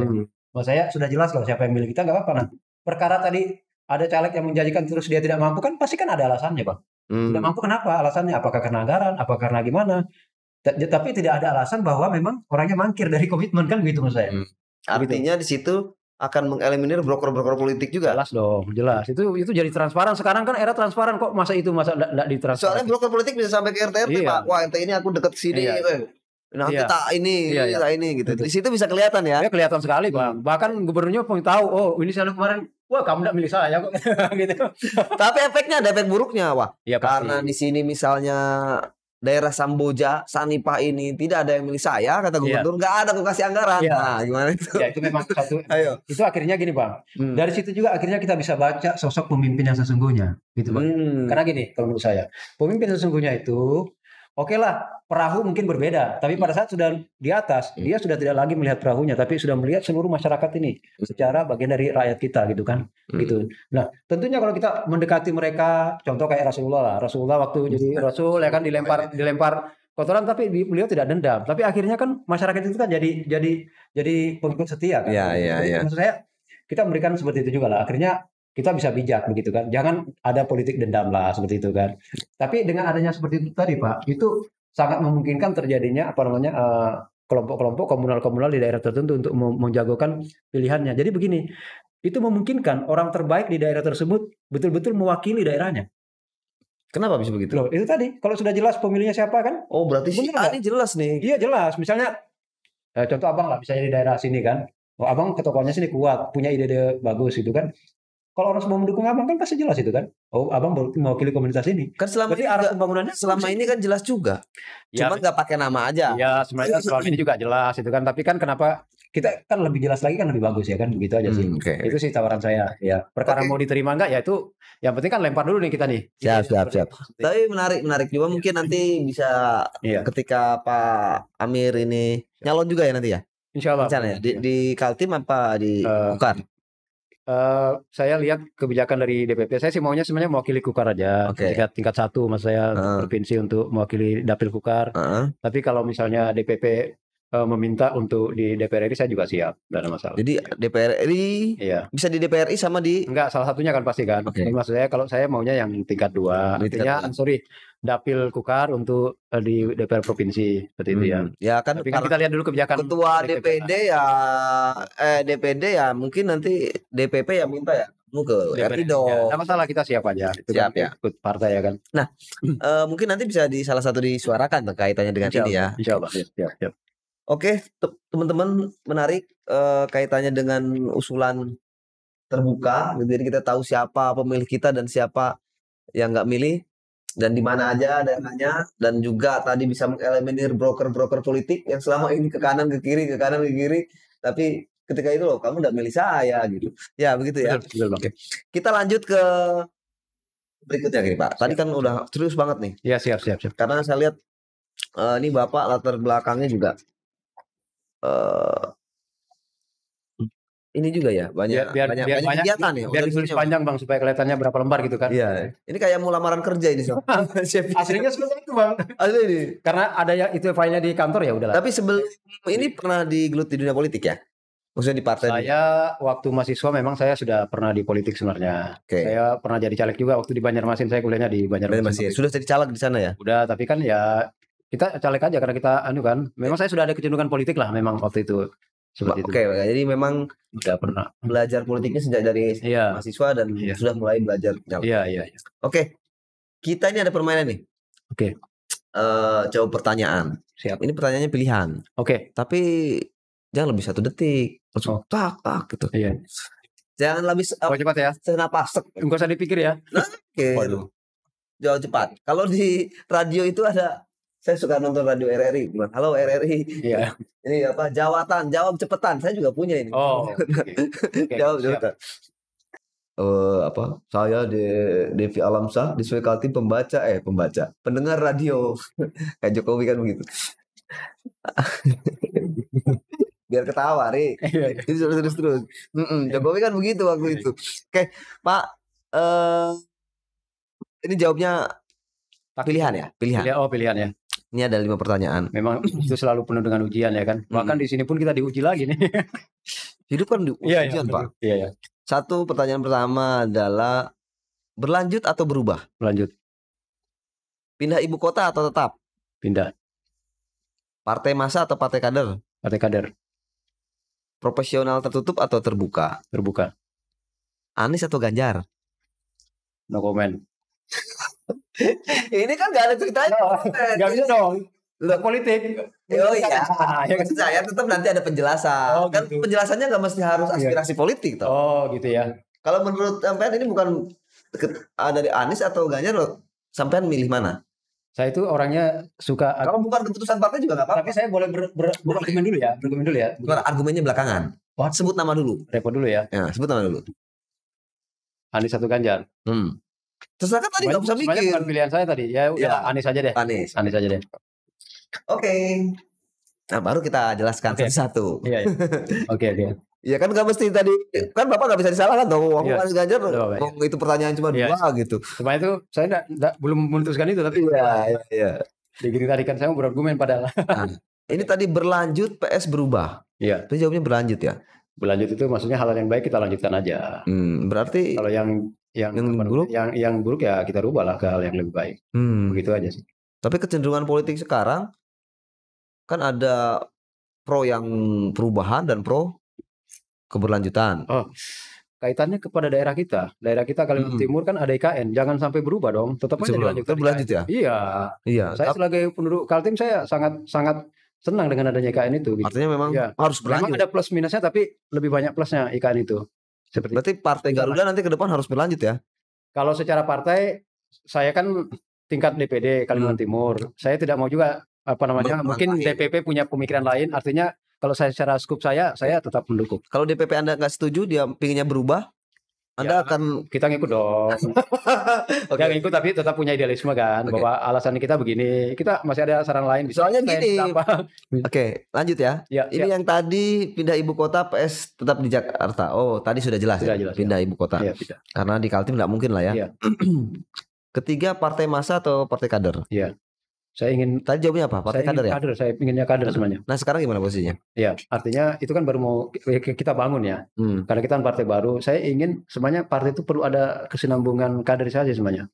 Mas saya sudah jelas loh siapa yang milih kita nggak apa-apa. Nah, perkara tadi ada caleg yang menjanjikan terus dia tidak mampu kan pasti kan ada alasannya Pak. Tidak mampu kenapa? Alasannya apakah karena anggaran, apakah karena gimana? Tapi tidak ada alasan bahwa memang orangnya mangkir dari komitmen kan gitu Mas saya. Artinya di situ akan mengeliminir broker-broker politik juga. Jelas dong, jelas. Itu jadi transparan. Sekarang kan era transparan kok masa enggak ditransparan. Soalnya broker politik bisa sampai ke RT RT, Pak. Wah, RT ini aku deket sini. Nanti tak ini gitu. Di situ bisa kelihatan ya. Ya kelihatan sekali, Bang. Bahkan gubernurnya pun tahu, oh ini saya kemarin, wah kamu enggak milih saya kok gitu. Tapi efeknya ada efek buruknya, wah. Ya, karena di sini misalnya daerah Samboja, Sanipah ini tidak ada yang milih saya, kata gubernur, nggak ada aku kasih anggaran. Nah, gimana itu? Ya itu memang satu. Itu akhirnya gini Bang. Dari situ juga akhirnya kita bisa baca sosok pemimpin yang sesungguhnya, gitu Bang. Karena gini, kalau menurut saya, pemimpin sesungguhnya itu, oke lah, perahu mungkin berbeda, tapi pada saat sudah di atas, dia sudah tidak lagi melihat perahunya, tapi sudah melihat seluruh masyarakat ini secara bagian dari rakyat kita, gitu kan? Gitu. Nah, tentunya kalau kita mendekati mereka, contoh kayak Rasulullah lah. Rasulullah waktu jadi Rasul ya kan dilempar kotoran, tapi beliau tidak dendam. Tapi akhirnya kan masyarakat itu kan jadi pengikut setia kan. Iya. Maksud saya kita memberikan seperti itu juga lah. Akhirnya kita bisa bijak begitu kan. Jangan ada politik dendam lah seperti itu kan. Tapi dengan adanya seperti itu tadi Pak, itu sangat memungkinkan terjadinya kelompok-kelompok komunal di daerah tertentu untuk menjagokan pilihannya. Jadi begini, itu memungkinkan orang terbaik di daerah tersebut betul-betul mewakili daerahnya. Kenapa bisa begitu? Loh, itu tadi kalau sudah jelas pemilihnya siapa kan? Oh, berarti si A ini jelas nih. Iya jelas. Misalnya contoh Abang lah, misalnya di daerah sini kan. Oh, Abang ketokohannya sini kuat, punya ide-ide bagus gitu kan. Kalau orang semua mendukung Abang kan pasti jelas itu kan. Oh, Abang mewakili komunitas ini. Kan selama ini arah pembangunannya selama ini kan jelas juga. Cuma nggak pakai nama aja. Iya, sebenarnya selama ini juga jelas itu kan. Tapi kan kenapa kita kan lebih jelas lagi kan lebih bagus ya kan, begitu aja sih. Itu sih tawaran saya. Ya, perkara mau diterima enggak ya itu yang penting kan lempar dulu nih kita nih. Siap. Tapi menarik juga mungkin nanti bisa ketika Pak Amir ini nyalon juga ya nanti ya. Insya Allah. Di Kaltim apa di Kukar? Saya lihat kebijakan dari DPP. Saya sih maunya sebenarnya mewakili Kukar aja. Tingkat 1 mas saya provinsi untuk mewakili Dapil Kukar. Tapi kalau misalnya DPP meminta untuk di DPR RI saya juga siap, tidak ada masalah. Jadi DPR RI bisa di DPR RI sama di enggak salah satunya kan pasti kan. Maksud saya kalau saya maunya yang tingkat 2. Artinya Dapil Kukar untuk di DPR provinsi seperti itu ya. Ya kan. Tapi kan kita lihat dulu kebijakan ketua DPD DPD ya mungkin nanti DPP ya minta ya mau ke RI dong. Tidak masalah kita siap aja. Itu siap kan, ikut partai ya kan. Nah mungkin nanti bisa di salah satu disuarakan kaitannya dengan ini ya. Insya Allah. Siap. Oke, teman-teman menarik kaitannya dengan usulan terbuka. Jadi kita tahu siapa pemilih kita dan siapa yang nggak milih dan di mana aja daerahnya, dan juga tadi bisa mengeliminir broker-broker politik yang selama ini ke kanan ke kiri tapi ketika itu loh kamu nggak milih saya gitu ya, begitu ya. Betul. Oke. Kita lanjut ke berikutnya gini Pak, tadi kan udah serius banget nih ya. Siap karena saya lihat ini Bapak latar belakangnya juga ini juga ya banyak kegiatan ya. Biar ditulis panjang Bang supaya kelihatannya berapa lembar gitu kan. Iya. Ini kayak mau lamaran kerja ini soal. Aslinya seperti itu Bang. Asli. Karena ada yang itu filenya di kantor ya udahlah. Tapi sebelum ini pernah digelut di dunia politik ya? Maksudnya di partai? Saya waktu mahasiswa memang saya sudah pernah di politik sebenarnya. Saya pernah jadi caleg juga waktu di Banjarmasin, saya kuliahnya di Banjarmasin. Sudah jadi caleg di sana ya? Udah, tapi kan ya kita caleg aja karena kita kan. Memang saya sudah ada kecenderungan politik lah memang waktu itu. Jadi memang udah pernah belajar politiknya sejak dari mahasiswa dan sudah mulai belajar nyalek. Iya. Oke. Kita ini ada permainan nih. Oke. Jawab pertanyaan. Siap. Ini pertanyaannya pilihan. Oke. Tapi jangan lebih 1 detik. Langsung tak gitu. Iya. Jangan lebih cepat ya. Senapas. Enggak usah dipikir ya. Oke. Jawab cepat. Kalau di radio itu ada, saya suka nonton radio RRI. Halo RRI. Iya. Ini apa? Jawab cepetan. Saya juga punya ini. Oh. Jawab cepetan. Saya Devi Alamsah di Kaltim pembaca. Pendengar radio. Kayak Jokowi kan begitu. Biar ketawa, Ri. Terus. Jokowi kan begitu waktu itu. Oke, Pak. Ini jawabnya Pilihan ya, pilihan. Pilihan ya. Ini ada 5 pertanyaan. Memang itu selalu penuh dengan ujian ya kan. Bahkan di sini pun kita diuji lagi nih. Hidup kan ujian, Pak. Iya. Satu pertanyaan pertama adalah berlanjut atau berubah? Berlanjut. Pindah ibu kota atau tetap? Pindah. Partai massa atau partai kader? Partai kader. Profesional tertutup atau terbuka? Terbuka. Anies atau Ganjar? No comment. Ini kan gak ada ceritanya. Gak bisa dong. Politik. Oh iya. Maksud saya tetap nanti ada penjelasan. Kan gitu. Penjelasannya gak mesti harus aspirasi politik toh. Oh gitu ya. Kalau menurut sampean ini bukan dari Anies atau Ganjar loh. Sampean milih mana? Saya itu orangnya suka. Kalau bukan keputusan partai juga gak apa-apa. Tapi saya boleh berargumen dulu ya. Argumennya belakangan. Sebut nama dulu. Repot dulu ya. Ya, sebut nama dulu. Anies atau Ganjar. Terserah kan tadi gak usah mikir. Bukan pilihan saya tadi. Ya udah Anies aja deh. Anies aja deh. Oke. Nah baru kita jelaskan satu-satu. Iya. Oke. Iya kan gak mesti tadi. Kan Bapak gak bisa disalahkan dong. Aku Anies Ganjar. Itu pertanyaan cuma 2 gitu. Cuma itu saya belum memutuskan itu. Tapi iya. Digini tadi kan saya mau berargumen padahal. Ini tadi berlanjut PS berubah. Iya. Itu jawabnya berlanjut ya. Berlanjut itu maksudnya hal yang baik kita lanjutkan aja. Berarti kalau yang buruk ya kita rubah lah ke hal yang lebih baik. Begitu aja sih. Tapi kecenderungan politik sekarang kan ada pro yang perubahan dan pro keberlanjutan. Kaitannya kepada daerah kita. Daerah kita Kalimantan Timur kan ada IKN. Jangan sampai berubah dong. Tetap aja dilanjutkan. Berlanjut ya? Iya. Saya sebagai penduduk Kaltim saya sangat senang dengan adanya IKN itu. Gitu. Artinya memang harus berlanjut. Memang ada plus minusnya tapi lebih banyak plusnya IKN itu. Berarti Partai Garuda nanti ke depan harus berlanjut ya? Kalau secara partai, saya kan tingkat DPD Kalimantan Timur. Saya tidak mau juga mungkin DPP punya pemikiran lain. Artinya kalau saya secara skup saya tetap mendukung. Kalau DPP Anda nggak setuju, dia pinginnya berubah, Anda akan kita ngikut dong. Kita ngikut tapi tetap punya idealisme kan, bahwa alasan kita begini. Kita masih ada saran lain. Soalnya gini. Oke, lanjut ya. Ini yang tadi pindah ibu kota PS tetap di Jakarta. Oh, tadi sudah jelas. Pindah ibu kota. Karena di Kaltim nggak mungkin lah ya. Ketiga, partai massa atau partai kader? Iya. Saya ingin tadi jawabnya apa? Partai kader ya? Kader, saya inginnya kader semuanya. Nah, sekarang gimana posisinya? Iya, artinya itu kan baru mau kita bangun ya. Karena kita kan partai baru, saya ingin semuanya partai itu perlu ada kesinambungan kaderisasi semuanya.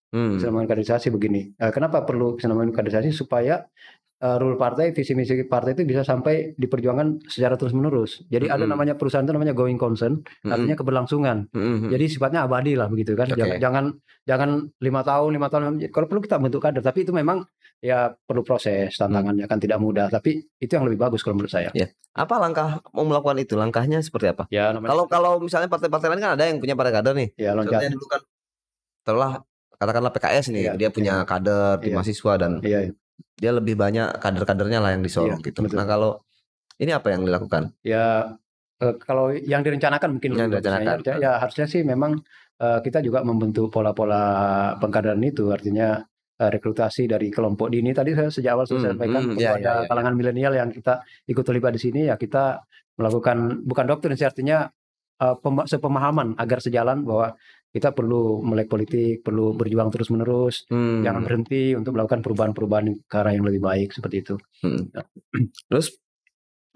Kesinambungan kaderisasi begini. Kenapa perlu kesinambungan kaderisasi? Supaya rule partai, visi misi partai itu bisa sampai diperjuangkan secara terus menerus. Jadi ada namanya perusahaan itu namanya going concern, artinya keberlangsungan. Jadi sifatnya abadi lah begitu kan. Jangan 5 tahun. Kalau perlu kita bentuk kader, tapi itu memang ya perlu proses, tantangannya kan tidak mudah. Tapi itu yang lebih bagus kalau menurut saya. Ya. Apa langkah mau melakukan itu? Langkahnya seperti apa? Ya, kalau misalnya partai-partai lain kan ada yang punya partai kader nih. Ya, contohnya dulu kan setelah katakanlah PKS nih, dia punya kader di mahasiswa dan dia lebih banyak kader-kadernya lah yang disorong gitu. Betul. Nah kalau ini apa yang dilakukan? Ya kalau yang direncanakan mungkin ya harusnya sih memang kita juga membentuk pola-pola pengkaderan itu, artinya rekrutasi dari kelompok dini. Tadi saya sejak awal sudah sampaikan ada kalangan milenial yang kita ikut terlibat di sini, ya kita melakukan bukan doktrin, artinya sepemahaman agar sejalan bahwa kita perlu melek politik, perlu berjuang terus-menerus, jangan berhenti untuk melakukan perubahan-perubahan ke arah yang lebih baik seperti itu. Terus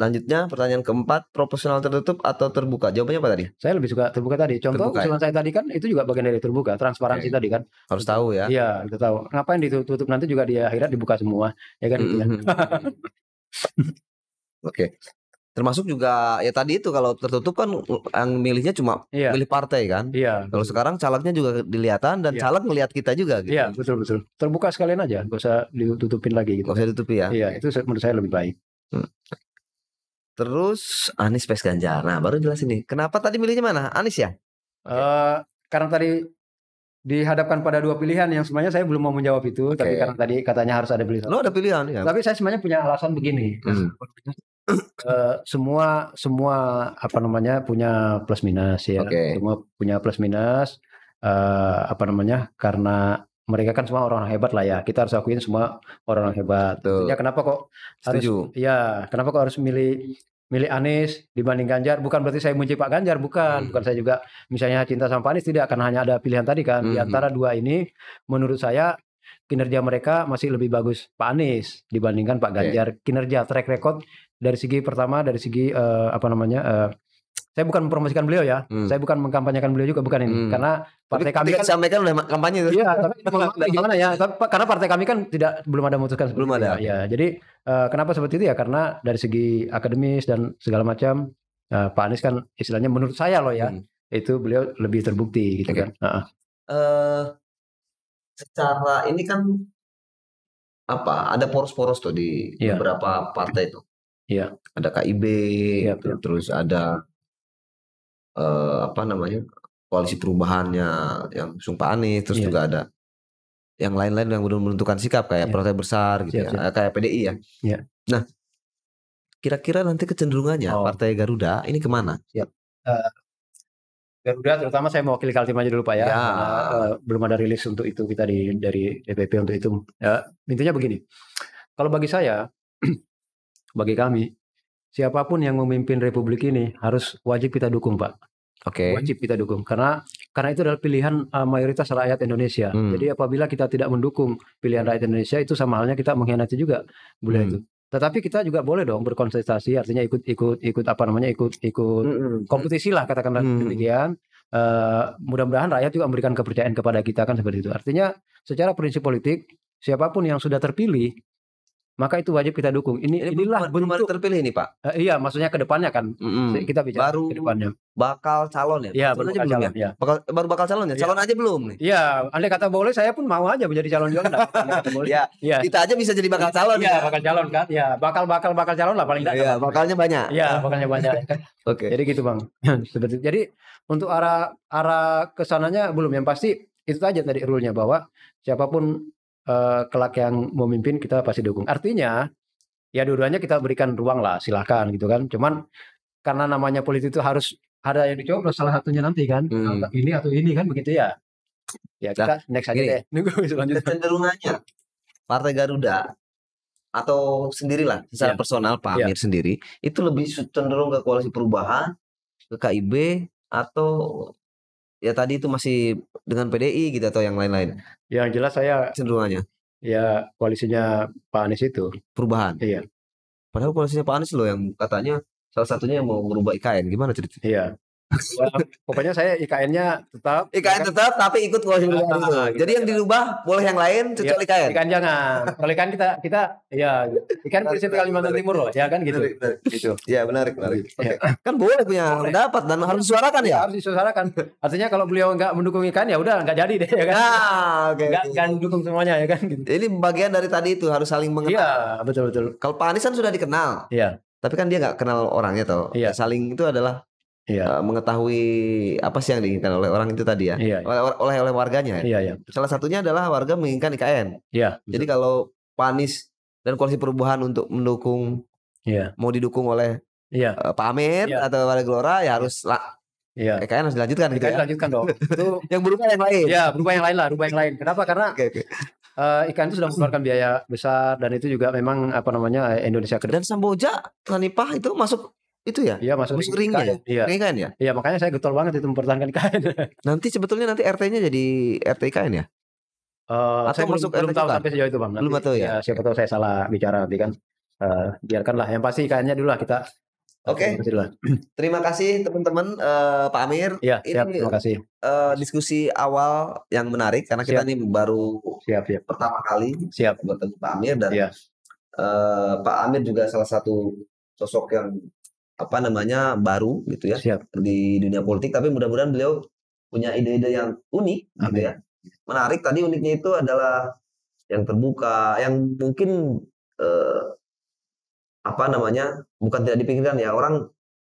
lanjutnya pertanyaan keempat, proporsional tertutup atau terbuka? Jawabannya apa tadi? Saya lebih suka terbuka tadi. Contoh usulan saya tadi kan itu juga bagian dari terbuka, transparansi tadi kan. Harus tahu ya. Iya, kita tahu. Ngapain ditutup nanti juga di akhirat dibuka semua, ya kan itu ya. Oke. Termasuk juga ya tadi itu kalau tertutup kan yang milihnya cuma milih partai kan. Iya. Kalau sekarang calegnya juga dilihatan dan caleg ngelihat kita juga gitu. Iya, betul. Terbuka sekalian aja, enggak usah ditutupin lagi gitu. Enggak usah ditutupi ya. Iya, itu menurut saya lebih baik. Terus Anies PS Ganjar. Nah, baru jelas ini. Kenapa tadi milihnya mana? Anies ya? Karena tadi dihadapkan pada 2 pilihan yang sebenarnya saya belum mau menjawab itu, tapi karena tadi katanya harus ada pilihan. Lo ada pilihan ya. Tapi saya sebenarnya punya alasan begini. Semua punya plus minus ya. Semua punya plus minus. Karena mereka kan semua orang hebat lah ya. Kita harus akuin semua orang hebat. Ya kenapa kok harus milih Anies dibanding Ganjar? Bukan berarti saya benci Pak Ganjar, bukan saya juga misalnya cinta sama Pak Anies, tidak, karena hanya ada pilihan tadi kan. Di antara 2 ini menurut saya kinerja mereka masih lebih bagus Pak Anies dibandingkan Pak Ganjar. Kinerja track record dari segi pertama, dari segi saya bukan mempromosikan beliau ya. Saya bukan mengkampanyekan beliau juga, bukan ini. Karena partai kami kan disampaikan oleh kampanye itu. Iya, tapi gimana ya? Karena partai kami kan belum ada memutuskan Belum ada. Ya, jadi kenapa seperti itu ya? Karena dari segi akademis dan segala macam Pak Anies kan istilahnya menurut saya loh ya, itu beliau lebih terbukti gitu kan. Secara ini kan ada poros-poros tuh di beberapa partai itu. Iya. Ada KIB, terus ada koalisi perubahannya yang usung Pak Anies, terus juga ada yang lain-lain yang belum menentukan sikap kayak partai besar gitu ya, kayak PDI ya. Nah, kira-kira nanti kecenderungannya Partai Garuda ini kemana? Garuda terutama saya mewakili Kaltim aja dulu Pak ya. Karena belum ada rilis untuk itu kita dari DPP untuk itu. Intinya begini, kalau bagi saya, bagi kami, siapapun yang memimpin Republik ini harus wajib kita dukung Pak. Wajib kita dukung karena itu adalah pilihan mayoritas rakyat Indonesia. Jadi apabila kita tidak mendukung pilihan rakyat Indonesia itu sama halnya kita mengkhianati juga beliau itu. Tetapi kita juga boleh dong berkontestasi, artinya ikut kompetisi lah katakanlah demikian. Mudah-mudahan rakyat juga memberikan kepercayaan kepada kita kan seperti itu. Artinya secara prinsip politik siapapun yang sudah terpilih maka itu wajib kita dukung. Inilah bentuk terpilih nih Pak. Iya, maksudnya ke depannya kan. Kita bicara baru ke depannya. Bakal calon ya. Iya, baru bakal calon ya. Baru bakal calon ya. Calon aja belum nih. Iya, andai kata boleh saya pun mau aja menjadi calon juga. Iya. Kita aja bisa jadi bakal calon. Iya, bakal calon kan. Ya, bakal calon lah paling tidak. Iya, bakalnya banyak. Iya, bakalnya banyak kan. Jadi gitu, Bang. Seperti jadi untuk arah kesananya belum, yang pasti itu aja tadi rule-nya bahwa siapapun kelak yang memimpin kita pasti dukung. Artinya ya dua-duanya kita berikan ruang lah, silakan gitu kan. Cuman karena namanya politik itu harus ada yang dicoblos salah satunya nanti kan. Ini atau ini kan begitu ya. Ya kita next aja deh. Nunggu selanjutnya. Kecenderungannya Partai Garuda atau sendirilah secara personal Pak Amir sendiri itu lebih cenderung ke koalisi perubahan, ke KIB atau ya tadi itu masih dengan PDI gitu atau yang lain-lain? Yang jelas saya cenderungannya ya koalisinya Pak Anies itu perubahan. Iya. Padahal koalisinya Pak Anies loh yang katanya salah satunya yang mau merubah IKN. Gimana ceritanya? Iya. Ya, pokoknya saya IKN-nya tetap. IKN tetap tapi ikut koalisi perubahan itu. Jadi yang dirubah boleh yang lain kecuali IKN. IKN jangan. Kalau IKN kita ya IKN prinsip Kalimantan Timur loh, ya kan gitu. Gitu. Ya menarik. Kan boleh punya pendapat dan harus disuarakan ya. Harus disuarakan. Artinya kalau beliau nggak mendukung IKN ya udah nggak jadi deh ya kan. Nggak dukung semuanya ya kan. Gitu. Ini bagian dari tadi itu harus saling mengenal. Iya betul. Kalau Pak Anies kan sudah dikenal. Iya. Tapi kan dia nggak kenal orangnya toh. Iya. Saling itu adalah mengetahui apa sih yang diinginkan oleh orang itu tadi ya. Iya. Oleh warganya. Iya. Salah satunya adalah warga menginginkan IKN. Iya. Jadi kalau Pak Anies dan koalisi perubahan untuk mendukung, mau didukung oleh Pak Amir atau Wali Gelora ya harus IKN harus dilanjutkan gitu ya. Dilanjutkan dong. Itu yang berubah yang lain. Ya berubah yang lain lah, rubah yang lain. Kenapa? Karena IKN itu sudah mengeluarkan biaya besar dan itu juga memang Indonesia ke depan. Dan Samboja, Hanifah itu masuk itu ya? Iya masuk ringnya ya? IKN ya? Iya makanya saya getol banget itu mempertahankan IKN. Nanti sebetulnya RT-nya jadi RT IKN ya? Atau saya masuk belum tahu sampai sejauh itu Bang. Belum tahu ya? Siapa tahu saya salah bicara nanti kan. Biarkanlah yang pasti IKN-nya dulu lah kita. Oke. Terima kasih teman-teman Pak Amir. Iya, ini terima kasih. Diskusi awal yang menarik karena kita ini baru pertama kali bertemu Pak Amir dan Pak Amir juga salah satu sosok yang baru gitu ya di dunia politik, tapi mudah-mudahan beliau punya ide-ide yang unik gitu ya. Menarik, tadi uniknya itu adalah yang terbuka, yang mungkin bukan tidak dipikirkan ya, orang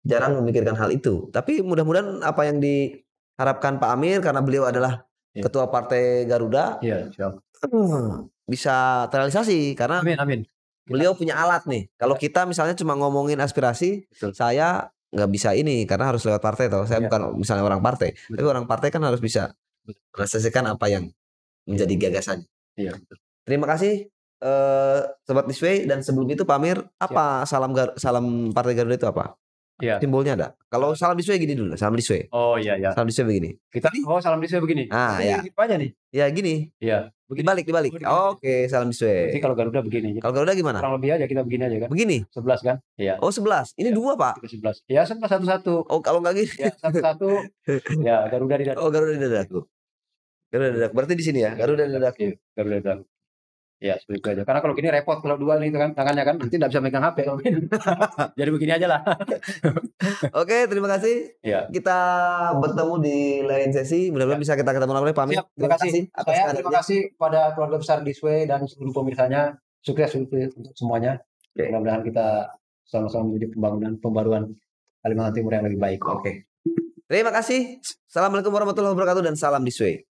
jarang memikirkan hal itu. Tapi mudah-mudahan apa yang diharapkan Pak Amir karena beliau adalah ketua Partai Garuda bisa terrealisasi karena amin. Beliau punya alat nih. Kalau kita misalnya cuma ngomongin aspirasi, saya nggak bisa ini karena harus lewat partai toh. Saya bukan misalnya orang partai, tapi orang partai kan harus bisa merealisasikan apa yang menjadi gagasan. Terima kasih Sobat This Way, dan sebelum itu Pak Amir, apa salam Partai Garuda itu apa? Iya. Simbolnya ada. Kalau salam disue gini dulu, salam disue. Oh iya ya. Salam disue begini. Kita salam disue begini. Ah Ini ya. gitu aja nih. Ya gini. Iya. Dibalik. Oke, salam disue. Jadi kalau Garuda begini. Kalau Garuda gimana? Kurang lebih aja kita begini aja kan. Begini. 11 kan? Iya. Oh 11. Ini 2 Pak. 11. Ya 11 satu-satu. Oh kalau nggak gini. Ya satu-satu. Ya Garuda di dadaku. Oh Garuda di dadaku. Garuda di dadaku. Berarti di sini ya. Garuda di dadaku. Garuda di dadaku. Ya seperti itu aja. Karena kalau gini repot kalau dua nih kan tangannya kan nanti nggak bisa megang HP kalau gini. Jadi begini aja lah. Oke, terima kasih. Ya. Kita bertemu di lain sesi. Mudah-mudahan bisa kita ketemu lagi. Pamit. Siap, terima kasih. Terima kasih pada keluarga besar Disway dan seluruh pemirsanya. Sukses untuk semuanya. Mudah-mudahan kita sama-sama menjadi pembaruan Kalimantan Timur yang lebih baik. Oke. Terima kasih. Assalamualaikum warahmatullahi wabarakatuh dan salam Disway.